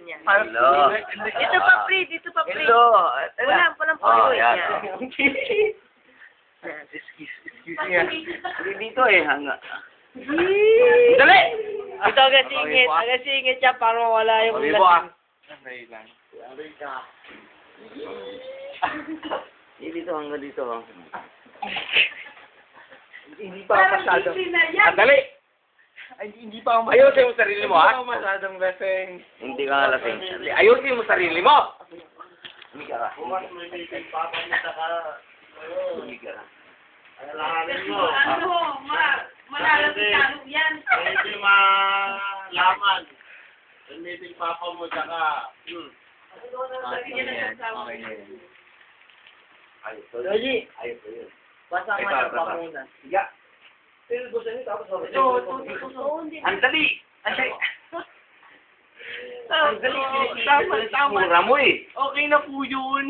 yan. Hello. Dito pa, pre. Dito pa, pre. Hello. Walang Oh, puluy yan. yan. Excuse me. Dito eh, hanga. Dali! Ito agasingit siya para wala yung Sabi mo ah. Dito hanggang dito. Hindi pa ako masyado. Dali! Ay, hindi pa ako Ayusin mo sarili mo, ha? Hindi pa ako masyadong lasing. Hindi ka nga lasing. Ayusin mo sarili mo! Hindi ka ra. Hindi ka ra. Malalapit-talog yan. Hindi malaman. Meeting papa mo, tsaka, Okay na yan. Ayos. Joji, Ayos na yun. basa Ito, mo ito, pa ito. muna. Siga. Ang dali! Ang dali! Ang dali! Tama. Mura mo eh! Okay na po yun.